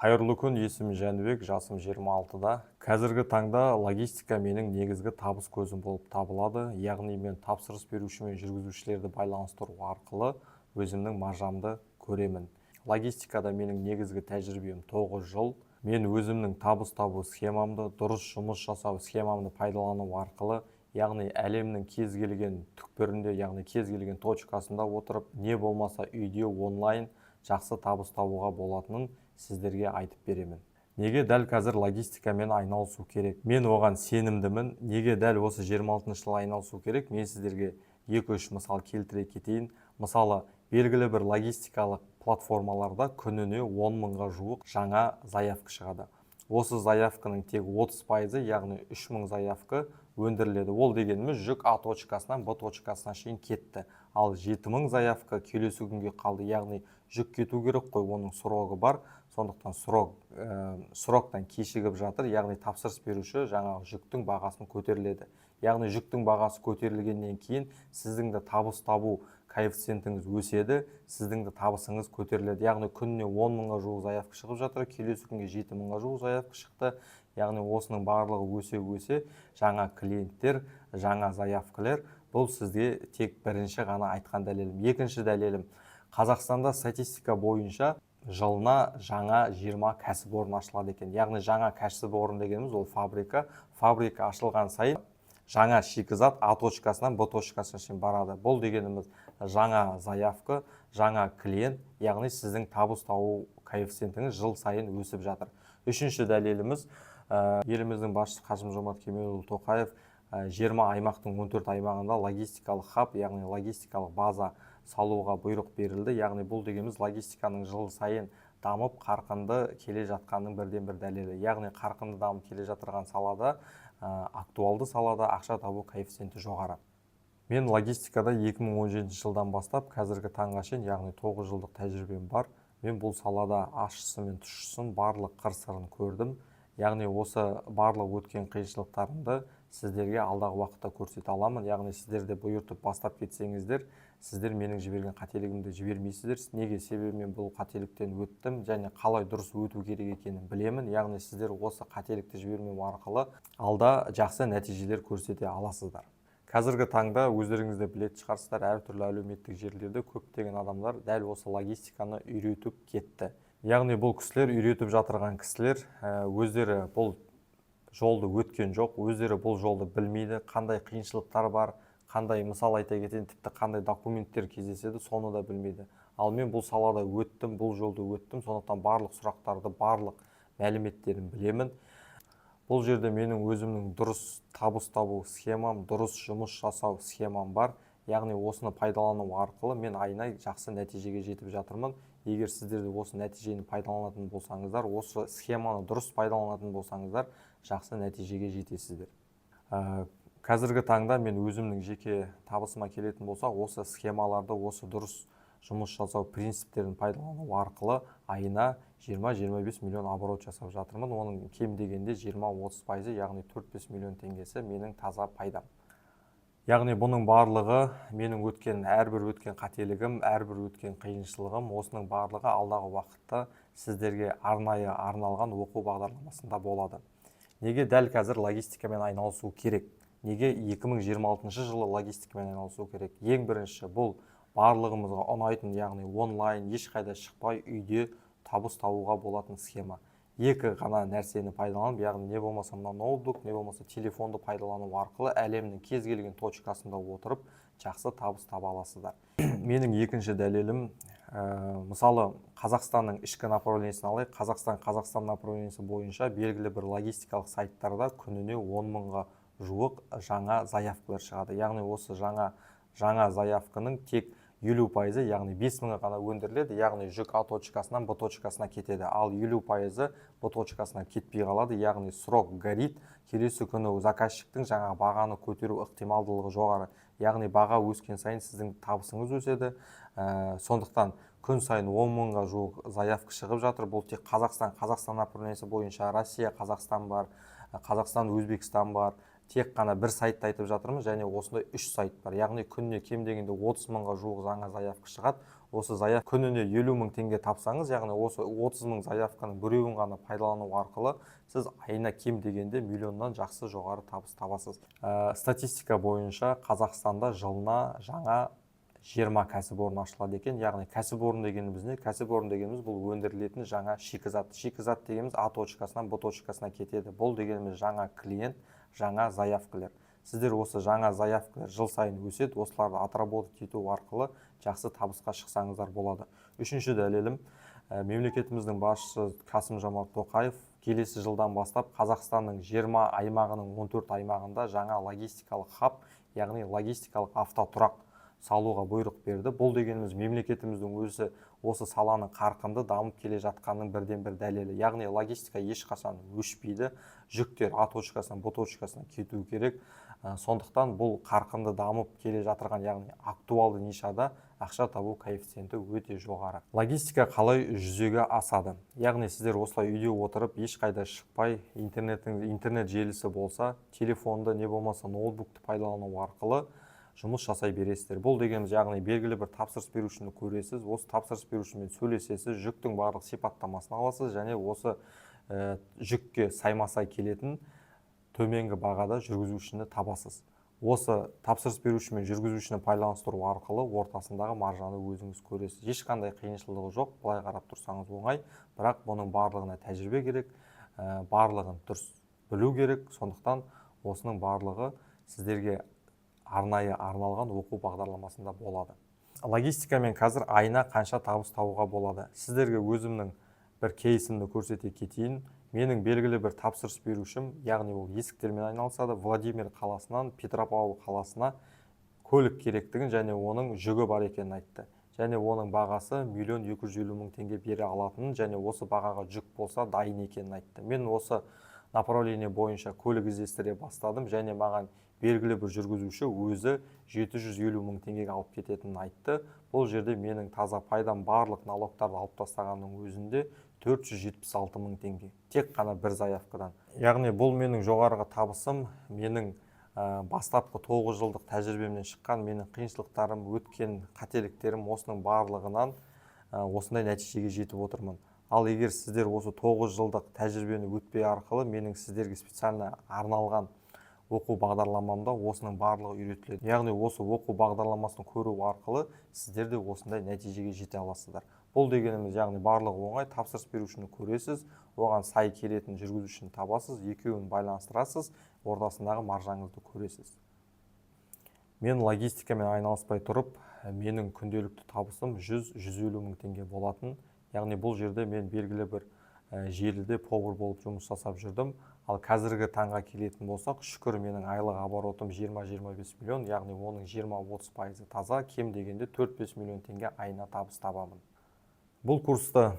Қайырлы күн, есімім Жәнібек, жасым 26-да. Қазіргі таңда логистика менің негізгі табыс көзім болып табылады. Яғни мен тапсырыс беруші мен жүргізушілерді байланыстыру арқылы өзімнің маржамды көремін. Логистикада менің негізгі тәжірибем 9 жыл. Мен өзімнің табыс табу схемамды, дұрыс жұмыс жасау схемамды пайдалану арқылы, яғни әлемнің кез келген түкпірінде, яғни кез келген точкасында отырып, не болмаса үйде онлайн жақсы табыс табуға болатынын сіздерге айтып беремін. Неге дәл қазір логистикамен айналысу керек? Мен оған сенімдімін. Неге дәл осы 26 жыл айналысу керек? Мен сіздерге 2-3 мысал келтіре кетейін. Мысалы, белгілі бір логистикалық платформаларда күніне 10 мыңға жуық жаңа заявка шығады. Осы заявканың тек 30%, яғни 3000 заявка өндіріледі. Ол дегеніміз жүк А точкасынан Б точкасына шейін кетті. Ал 7000 заявка келесі күнге қалды, яғни жүк кету керек қой, оның срогі бар. Сондықтан сроктан кешігіп жатыр, яғни тапсырыс беруші жаңағы жүктің бағасын көтеріледі. Яғни жүктің бағасы көтерілгеннен кейін сіздің де табыс табу коэффициентіңіз өседі, сіздің де табысыңыз көтеріледі. Яғни күніне 10 мыңға жуық заявка шығып жатыр, келесі күнге 7 мыңға жуық заявка шықты. Яғни осының барлығы өсе жаңа клиенттер, жаңа заявкалар. Бұл сізге тек бірінші ғана айтқан дәлелім. Екінші дәлелім, Қазақстанда статистика бойынша жылына жаңа 20 кәсіпорын ашылады екен. Яғни жаңа кәсіпорын дегеніміз ол фабрика. Фабрика ашылған сайын жаңа шикізат А точкасынан Б точкасына шейін барады. Бұл дегеніміз жаңа заявка, жаңа клиент, яғни сіздің табыс табу коэффициентіңіз жыл сайын өсіп жатыр. Үшінші дәлеліміз, еліміздің басшысы Қасым-Жомарт Кемелұлы Тоқаев 20 аймақтың 14 аймағында логистикалық хаб, яғни логистикалық база салуға бұйрық берілді. Яғни бұл дегеніміз логистиканың жыл сайын дамып, қарқынды келе жатқанның бірден бір дәлелі. Яғни қарқынды дамып келе жатырған салада, актуалды салада ақша табу коэффициенті жоғары. Мен логистикада 2017 жылдан бастап қазіргі таңға шейін, яғни 9 жылдық тәжірибем бар. Мен бұл салада ащысы мен тұщысын барлық қыр-сырын көрдім. Яғни осы барлық өткен қиыншылықтарымды сіздерге алдағы уақытта көрсете аламын. Яғни сіздер де бұйыртып бастап кетсеңіздер, сіздер менің жіберген қателігімді жібермейсіздер. Неге? Себебі мен бұл қателіктен өттім және қалай дұрыс өту керек екенін білемін. Яғни сіздер осы қателікті жібермеу арқылы алда жақсы нәтижелер көрсете аласыздар. Қазіргі таңда өздеріңізді білетін шығарсыздар, әртүрлі әлеуметтік желілерде көптеген адамдар дәл осы логистиканы үйретіп кетті. Яғни бұл кісілер үйретіп жатырған кісілер өздері бұл жолды өткен жоқ, өздері бұл жолды білмейді, қандай қиыншылықтар бар, қандай мысал айта кетейін, тіпті қандай документтер кездеседі, соны да білмейді. Ал мен бұл салада өттім, бұл жолды өттім, сондықтан барлық сұрақтарды, барлық мәліметтерін білемін. Бұл жерде менің өзімнің дұрыс табыс табу схемам, дұрыс жұмыс жасау схемам бар. Яғни осыны пайдалану арқылы мен айына жақсы нәтижеге жетіп жатырмын. Егер сіздер де осы нәтижені пайдаланатын болсаңыздар, осы схеманы дұрыс пайдаланатын болсаңыздар, жақсы нәтижеге жетесіздер. Қазіргі таңда мен өзімнің жеке табысыма келетін болса, осы схемаларды, осы дұрыс жұмыс жасау принциптерін пайдалану арқылы айына 20-25 миллион оборот жасап жатырмын. Оның кем дегенде 20-30%, яғни 4-5 миллион теңгесі менің таза пайдам. Яғни бұның барлығы менің әрбір өткен қателігім, әрбір өткен қиыншылығым, осының барлығы алдағы уақытта сіздерге арнайы арналған оқу бағдарламасында болады. Неге дәл қазір логистикамен айналысу керек? Неге 2026 жылы логистикамен айналысу керек? Ең бірінші, бұл барлығымызға ұнайтын, яғни онлайн, ешқайда шықпай үйде табыс табуға болатын схема. Екі ғана нәрсені пайдаланып, яғни не болмаса ноутбук, не болмаса телефонды пайдалану арқылы әлемнің кез келген точкасында отырып жақсы табыс таба аласыздар. Менің екінші дәлелім, мысалы Қазақстанның ішкі направлениесін алайық. Қазақстан направлениесі бойынша белгілі бір логистикалық сайттарда күніне 10 мыңға жуық жаңа заявкалар шығады. Яғни осы жаңа заявканың тек 50%, яғни 5 мыңы ғана өндіріледі, яғни жүк А точкасынан Б точкасына кетеді, ал 50% Б точкасына кетпей қалады, яғни срок горит, келесі күні заказчиктің жаңа бағаны көтеру ықтималдылығы жоғары, яғни баға өскен сайын сіздің табысыңыз өседі. Сондықтан күн сайын 10 мыңға жуық заявка шығып жатыр. Бұл тек Қазақстан направлениесі бойынша Россия, Қазақстан бар, Қазақстан, Өзбекстан бар. Тек қана бір сайтты айтып жатырмыз, және осындай 3 сайт бар. Яғни күніне кем дегенде 30 мыңға жуық жаңа заявка шығады. осы заявка күніне 50 мың теңге тапсаңыз, яғни осы 30 мың заявканың біреуін ғана пайдалану арқылы сіз айына кем дегенде миллионнан жақсы жоғары табыс табасыз. Статистика бойынша Қазақстанда жылына жаңа 20 кәсіпорын ашылады екен. Яғни кәсіпорын дегеніміз не? Кәсіпорын дегеніміз бұл өндірілетін жаңа шикізат. Шикізат дегеніміз А точкасынан Б точкасына кетеді. Бұл дегеніміз жаңа клиент, жаңа заявкалар. Сіздер осы жаңа заявкалар жыл сайын өседі, осыларды отработать ету арқылы жақсы табысқа шықсаңыздар болады. Үшінші дәлелім, мемлекетіміздің басшысы Қасым-Жомарт Тоқаев келесі жылдан бастап Қазақстанның 20 аймағының 14 аймағында жаңа логистикалық хаб, яғни логистикалық автотұрақ салуға бұйрық берді. Бұл дегеніміз мемлекетіміздің өзі осы саланың қарқынды дамып келе жатқанның бірден бір дәлелі. Яғни логистика ешқашан өшпейді. Жүктер А точкасынан Б точкасына кету керек. Сондықтан бұл қарқынды дамып келе жатырған, яғни актуалды нишада ақша табу коэффициенті өте жоғары. Логистика қалай жүзеге асады? Яғни сіздер осылай үйде отырып, ешқайда шықпай, интернет желісі болса, телефонды не болмаса ноутбукты пайдалану арқылы жұмыс жасай бересіздер. Бұл дегеніміз, яғни белгілі бір тапсырыс берушіні көресіз, осы тапсырыс берушімен сөйлесесіз, жүктің барлық сипаттамасын аласыз және осы жүкке саймасай келетін төменгі бағада жүргізушіні табасыз. Осы тапсырыс берушімен жүргізушіні байланыстыру арқылы ортасындағы маржаны өзіңіз көресіз. Ешқандай қиыншылығы жоқ, былай қарап тұрсаңыз оңай, бірақ бұның барлығына тәжірибе керек, барлығын дұрыс білу керек. Сондықтан осының барлығы сіздерге арнайы арналған оқу бағдарламасында болады. Логистикамен қазір айына қанша табыс табуға болады? Сіздерге өзімнің бір кейсімді көрсете кетейін. Менің белгілі бір тапсырыс берушім, яғни ол есіктермен айналысады, Владимир қаласынан Петропавл қаласына көлік керектігін және оның жүгі бар екенін айтты. Және оның бағасы 1.250.000 теңге бере алатынын және осы бағаға жүк болса дайын екенін айтты. Мен осы направление бойынша көлік іздестіре бастадым және маған белгілі бір жүргізуші өзі 750.000 теңгеге алып кететінін айтты. Бұл жерде менің таза пайдам барлық налогтарды алып тастағанның өзінде 476.000 теңге. Тек қана бір заявкадан. Яғни бұл менің жоғарғы табысым, менің бастапқы 9 жылдық тәжірибемнен шыққан, менің қиыншылықтарым, өткен қателіктерім осының барлығынан осындай нәтижеге жетіп отырмын. Ал егер сіздер осы 9 жылдық тәжірибені өтпей арқылы менің сіздерге специально арналған оқу бағдарламамда осының барлығы үйретіледі. Яғни осы оқу бағдарламасын көру арқылы сіздер де осындай нәтижеге жете аласыздар. Бұл дегеніміз, яғни барлығы оңай, тапсырыс берушіні көресіз, оған сай келетін жүргізушіні табасыз, екеуін байланыстырасыз, ортасындағы маржаңызды көресіз. Мен логистикамен айналыспай тұрып, менің күнделікті табысым 100-150.000 теңге болатын. Яғни бұл жерде мен белгілі бір желіде повар болып жұмыс жасап жүрдім. Ал қазіргі таңға келетін болсақ, шүкір менің айлық оборотым 20-25 миллион, яғни оның 20-30% таза, кем дегенде 4-5 миллион теңге айына табыс табамын. Бұл курсты,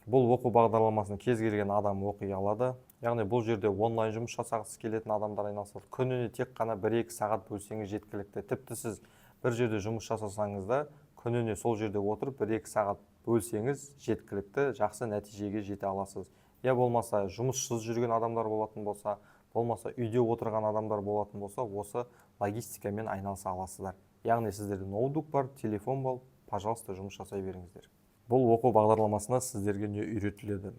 бұл оқу бағдарламасын кез келген адам оқи алады. Яғни бұл жерде онлайн жұмыс жасағысы келетін адамдар айналысады. Күніне тек қана 1-2 сағат бөлсеңіз жеткілікті. Тіпті сіз бір жерде жұмыс жасасаңыз да, күніне сол жерде отырып 1-2 сағат бөлсеңіз жеткілікті, жақсы нәтижеге жете аласыз. Я болмаса жұмыссыз жүрген адамдар болатын болса, болмаса үйде отырған адамдар болатын болса, осы логистикамен айналыса аласыздар. Яғни сіздерде ноутбук бар, телефон бар, пожалуйста, жұмыс жасай беріңіздер. Бұл оқу бағдарламасында сіздерге не үйретіледі?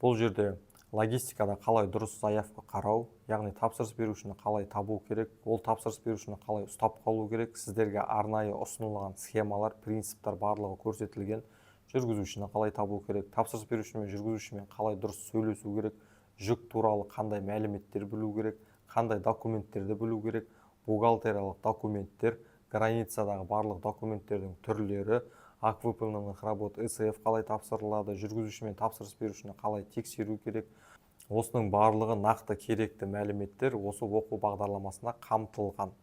Бұл жерде логистикада қалай дұрыс заявка қарау, яғни тапсырыс берушіні қалай табу керек, ол тапсырыс берушіні қалай ұстап қалу керек, сіздерге арнайы ұсынылған схемалар, принциптер барлығы көрсетілген. Жүргізушіні қалай табу керек, тапсырыс берушімен жүргізушімен қалай дұрыс сөйлесу керек, жүк туралы қандай мәліметтер білу керек, қандай документтерді білу керек, бухгалтериялық документтер, границадағы барлық документтердің түрлері, акт выполненных работ, СФ қалай тапсырылады, жүргізушімен тапсырыс берушіні қалай тексеру керек. Осының барлығы нақты керекті мәліметтер осы оқу бағдарламасына қамтылған.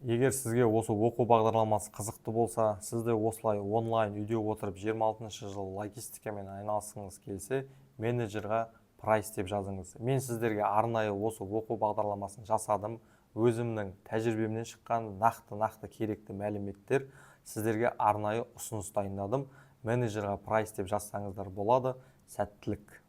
Егер сізге осы оқу бағдарламасы қызықты болса, сізде осылай онлайн үйде отырып 26-шы жыл логистикамен айналысқыңыз келсе, менеджерға прайс деп жазыңыз. Мен сіздерге арнайы осы оқу бағдарламасын жасадым. Өзімнің тәжірибемнен шыққан нақты керекті мәліметтер сіздерге арнайы ұсыныс дайындадым. Менеджерға прайс деп жазсаңыздар болады. Сәттілік.